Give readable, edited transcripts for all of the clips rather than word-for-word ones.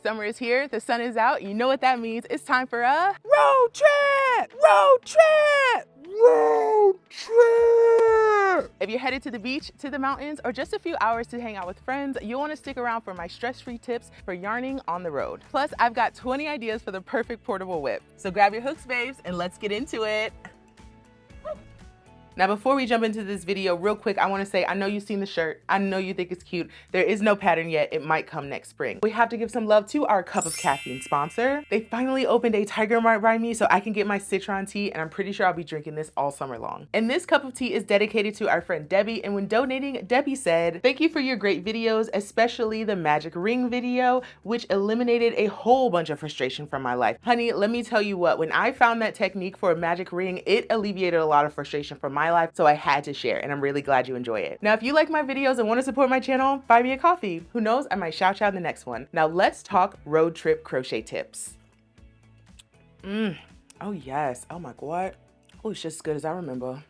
Summer is here, the sun is out, you know what that means. It's time for a road trip! Road trip! Road trip! If you're headed to the beach, to the mountains, or just a few hours to hang out with friends, you'll want to stick around for my stress-free tips for yarning on the road. Plus, I've got 20 ideas for the perfect portable whip. So grab your hooks, babes, and let's get into it. Now, before we jump into this video, real quick, I want to say, I know you've seen the shirt. I know you think it's cute. There is no pattern yet. It might come next spring. We have to give some love to our Cup of Caffeine sponsor. They finally opened a Tiger Mart by me so I can get my citron tea, and I'm pretty sure I'll be drinking this all summer long. And this cup of tea is dedicated to our friend Debbie, and when donating, Debbie said, "Thank you for your great videos, especially the magic ring video, which eliminated a whole bunch of frustration from my life. Honey, let me tell you what, when I found that technique for a magic ring, it alleviated a lot of frustration from my life, so I had to share, and I'm really glad you enjoy it." Now, if you like my videos and want to support my channel, buy me a coffee. Who knows, I might shout you out in the next one. Now let's talk road trip crochet tips. Oh yes, oh my God. Oh, it's just as good as I remember.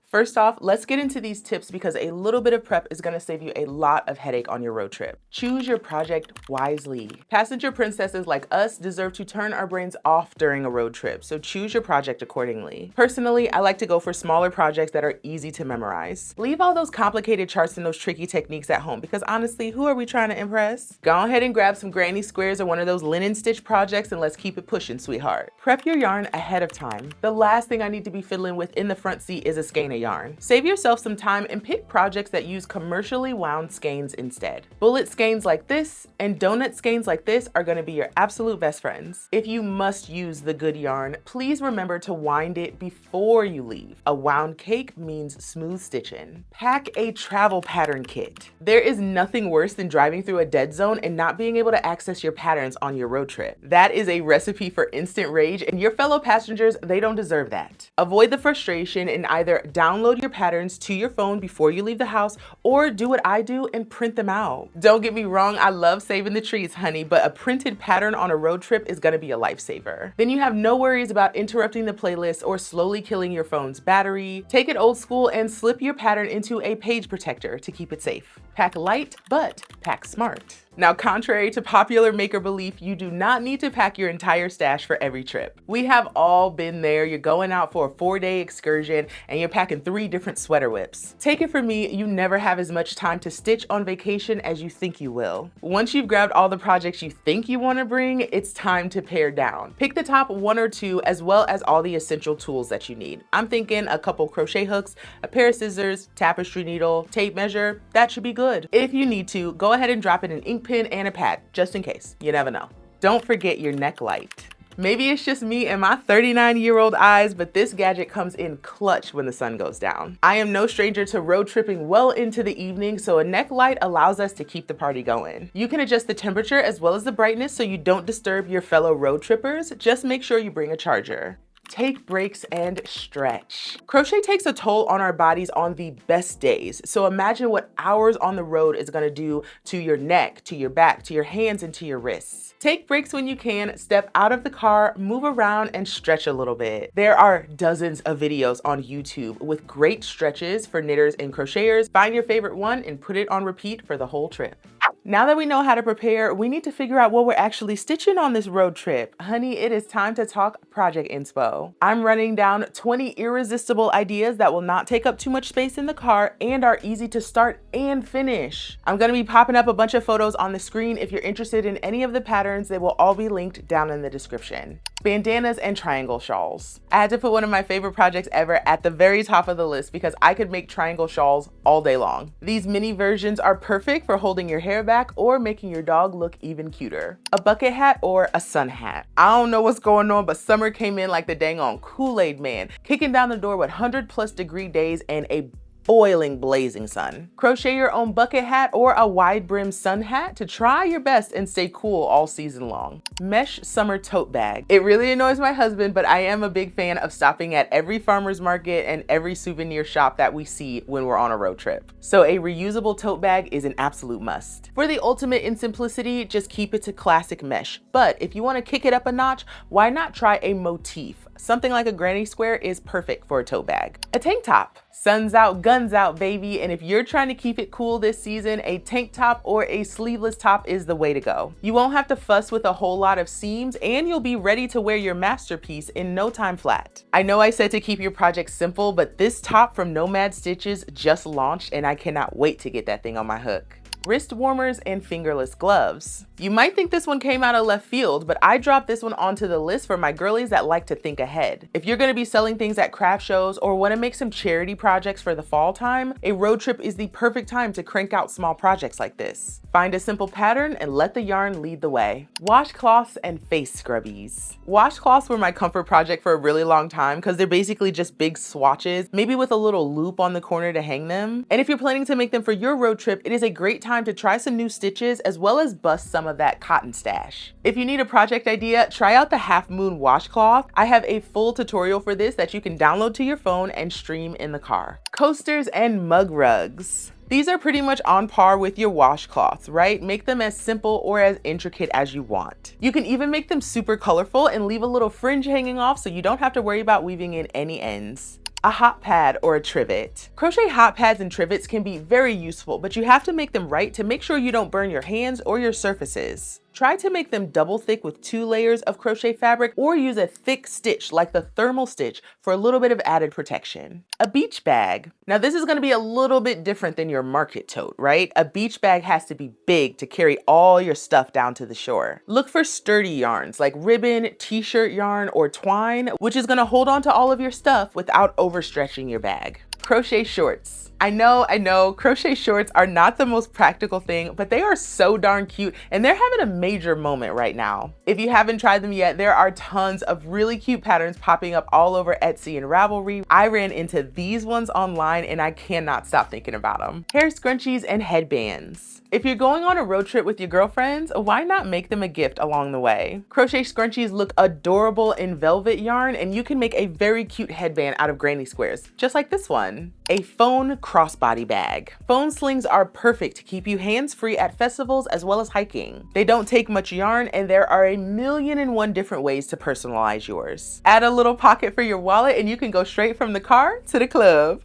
First off, let's get into these tips because a little bit of prep is gonna save you a lot of headache on your road trip. Choose your project wisely. Passenger princesses like us deserve to turn our brains off during a road trip, so choose your project accordingly. Personally, I like to go for smaller projects that are easy to memorize. Leave all those complicated charts and those tricky techniques at home because honestly, who are we trying to impress? Go ahead and grab some granny squares or one of those linen stitch projects and let's keep it pushing, sweetheart. Prep your yarn ahead of time. The last thing I need to be fiddling with in the front seat is a skein of yarn. Save yourself some time and pick projects that use commercially wound skeins instead. Bullet skeins like this and donut skeins like this are going to be your absolute best friends. If you must use the good yarn, please remember to wind it before you leave. A wound cake means smooth stitching. Pack a travel pattern kit. There is nothing worse than driving through a dead zone and not being able to access your patterns on your road trip. That is a recipe for instant rage, and your fellow passengers, they don't deserve that. Avoid the frustration and either download your patterns to your phone before you leave the house or do what I do and print them out. Don't get me wrong, I love saving the trees, honey, but a printed pattern on a road trip is gonna be a lifesaver. Then you have no worries about interrupting the playlist or slowly killing your phone's battery. Take it old school and slip your pattern into a page protector to keep it safe. Pack light, but pack smart. Now, contrary to popular maker belief, you do not need to pack your entire stash for every trip. We have all been there. You're going out for a 4-day excursion and you're packing 3 different sweater whips. Take it from me, you never have as much time to stitch on vacation as you think you will. Once you've grabbed all the projects you think you want to bring, it's time to pare down. Pick the top 1 or 2 as well as all the essential tools that you need. I'm thinking a couple crochet hooks, a pair of scissors, tapestry needle, tape measure, that should be good. If you need to, go ahead and drop in an ink pen and a pad, just in case. You never know. Don't forget your neck light. Maybe it's just me and my 39-year-old eyes, but this gadget comes in clutch when the sun goes down. I am no stranger to road tripping well into the evening, so a neck light allows us to keep the party going. You can adjust the temperature as well as the brightness so you don't disturb your fellow road trippers. Just make sure you bring a charger. Take breaks and stretch. Crochet takes a toll on our bodies on the best days. So imagine what hours on the road is gonna do to your neck, to your back, to your hands, and to your wrists. Take breaks when you can, step out of the car, move around, and stretch a little bit. There are dozens of videos on YouTube with great stretches for knitters and crocheters. Find your favorite one and put it on repeat for the whole trip. Now that we know how to prepare, we need to figure out what we're actually stitching on this road trip. Honey, it is time to talk project inspo. I'm running down 20 irresistible ideas that will not take up too much space in the car and are easy to start and finish. I'm gonna be popping up a bunch of photos on the screen. If you're interested in any of the patterns, they will all be linked down in the description. Bandanas and triangle shawls. I had to put one of my favorite projects ever at the very top of the list because I could make triangle shawls all day long. These mini versions are perfect for holding your hair back or making your dog look even cuter. A bucket hat or a sun hat. I don't know what's going on, but summer came in like the dang on Kool-Aid man, kicking down the door with 100+ degree days and a boiling, blazing sun. Crochet your own bucket hat or a wide brim sun hat to try your best and stay cool all season long. Mesh summer tote bag. It really annoys my husband, but I am a big fan of stopping at every farmer's market and every souvenir shop that we see when we're on a road trip. So a reusable tote bag is an absolute must. For the ultimate in simplicity, just keep it to classic mesh. But if you want to kick it up a notch, why not try a motif? something like a granny square is perfect for a tote bag. A tank top. Sun's out, guns out, baby. And if you're trying to keep it cool this season, a tank top or a sleeveless top is the way to go. You won't have to fuss with a whole lot of seams, and you'll be ready to wear your masterpiece in no time flat. I know I said to keep your project simple, but this top from Nomad Stitches just launched and I cannot wait to get that thing on my hook. Wrist warmers and fingerless gloves. You might think this one came out of left field, but I dropped this one onto the list for my girlies that like to think ahead. If you're gonna be selling things at craft shows or wanna make some charity projects for the fall time, a road trip is the perfect time to crank out small projects like this. Find a simple pattern and let the yarn lead the way. Washcloths and face scrubbies. Washcloths were my comfort project for a really long time because they're basically just big swatches, maybe with a little loop on the corner to hang them. And if you're planning to make them for your road trip, it is a great time to try some new stitches as well as bust some of that cotton stash. If you need a project idea, try out the Half Moon washcloth. I have a full tutorial for this that you can download to your phone and stream in the car. Coasters and mug rugs. These are pretty much on par with your washcloths, right? Make them as simple or as intricate as you want. You can even make them super colorful and leave a little fringe hanging off so you don't have to worry about weaving in any ends. A hot pad or a trivet. Crochet hot pads and trivets can be very useful, but you have to make them right to make sure you don't burn your hands or your surfaces. Try to make them double thick with 2 layers of crochet fabric or use a thick stitch like the thermal stitch for a little bit of added protection. A beach bag. Now this is going to be a little bit different than your market tote, right? A beach bag has to be big to carry all your stuff down to the shore. Look for sturdy yarns like ribbon, t-shirt yarn, or twine, which is going to hold on to all of your stuff without overstretching your bag. Crochet shorts. I know, crochet shorts are not the most practical thing, but they are so darn cute and they're having a major moment right now. If you haven't tried them yet, there are tons of really cute patterns popping up all over Etsy and Ravelry. I ran into these ones online and I cannot stop thinking about them. Hair scrunchies and headbands. If you're going on a road trip with your girlfriends, why not make them a gift along the way? Crochet scrunchies look adorable in velvet yarn and you can make a very cute headband out of granny squares, just like this one. A phone crossbody bag. Phone slings are perfect to keep you hands-free at festivals as well as hiking. They don't take much yarn and there are 1,000,001 different ways to personalize yours. Add a little pocket for your wallet and you can go straight from the car to the club.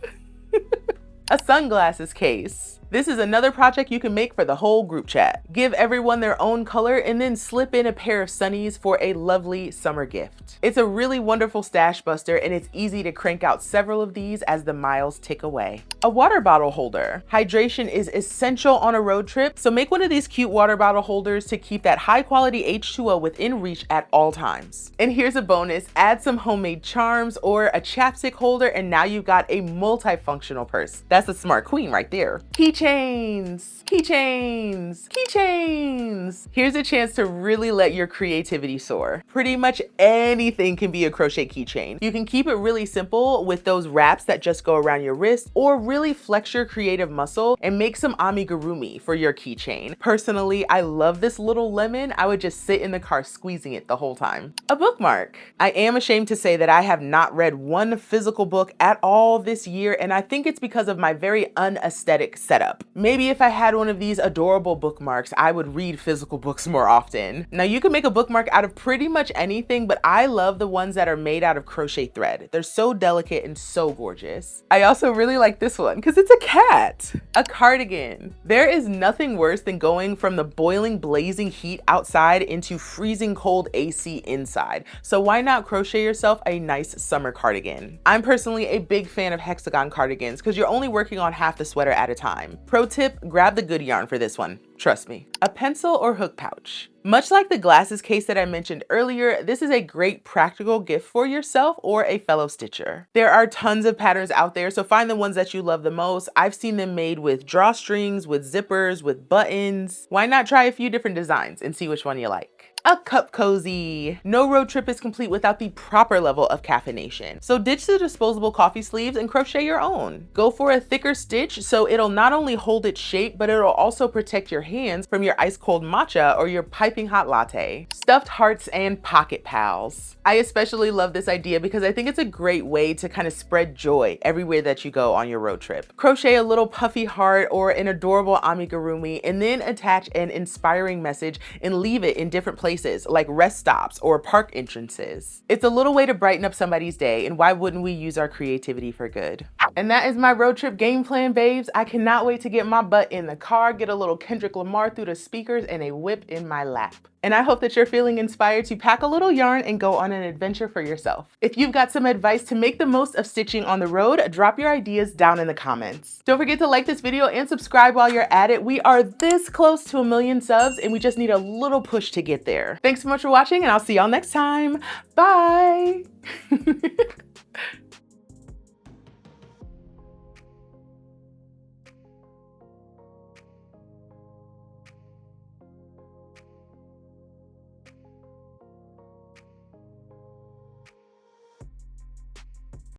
A sunglasses case. This is another project you can make for the whole group chat. Give everyone their own color and then slip in a pair of sunnies for a lovely summer gift. It's a really wonderful stash buster and it's easy to crank out several of these as the miles tick away. A water bottle holder. Hydration is essential on a road trip, so make one of these cute water bottle holders to keep that high quality H2O within reach at all times. And here's a bonus, add some homemade charms or a chapstick holder and now you've got a multifunctional purse. That's a smart queen right there. Keychains, keychains, keychains. Here's a chance to really let your creativity soar. Pretty much anything can be a crochet keychain. You can keep it really simple with those wraps that just go around your wrist, or really flex your creative muscle and make some amigurumi for your keychain. Personally, I love this little lemon. I would just sit in the car squeezing it the whole time. A bookmark. I am ashamed to say that I have not read one physical book at all this year, and I think it's because of my very unaesthetic setup. Maybe if I had one of these adorable bookmarks, I would read physical books more often. Now you can make a bookmark out of pretty much anything, but I love the ones that are made out of crochet thread. They're so delicate and so gorgeous. I also really like this one because it's a cat. A cardigan. There is nothing worse than going from the boiling, blazing heat outside into freezing cold AC inside. So why not crochet yourself a nice summer cardigan? I'm personally a big fan of hexagon cardigans because you're only working on half the sweater at a time. Pro tip, grab the good yarn for this one. Trust me. A pencil or hook pouch. Much like the glasses case that I mentioned earlier, this is a great practical gift for yourself or a fellow stitcher. There are tons of patterns out there, so find the ones that you love the most. I've seen them made with drawstrings, with zippers, with buttons. Why not try a few different designs and see which one you like? A cup cozy. No road trip is complete without the proper level of caffeination. So ditch the disposable coffee sleeves and crochet your own. Go for a thicker stitch so it'll not only hold its shape, but it'll also protect your hands from your ice cold matcha or your piping hot latte. Stuffed hearts and pocket pals. I especially love this idea because I think it's a great way to kind of spread joy everywhere that you go on your road trip. Crochet a little puffy heart or an adorable amigurumi and then attach an inspiring message and leave it in different places like rest stops or park entrances. It's a little way to brighten up somebody's day, and why wouldn't we use our creativity for good? And that is my road trip game plan, babes. I cannot wait to get my butt in the car, get a little Kendrick Lamar through the speakers, and a whip in my lap. And I hope that you're feeling inspired to pack a little yarn and go on an adventure for yourself. If you've got some advice to make the most of stitching on the road, drop your ideas down in the comments. Don't forget to like this video and subscribe while you're at it. We are this close to 1 million subs and we just need a little push to get there. Thanks so much for watching and I'll see y'all next time. Bye.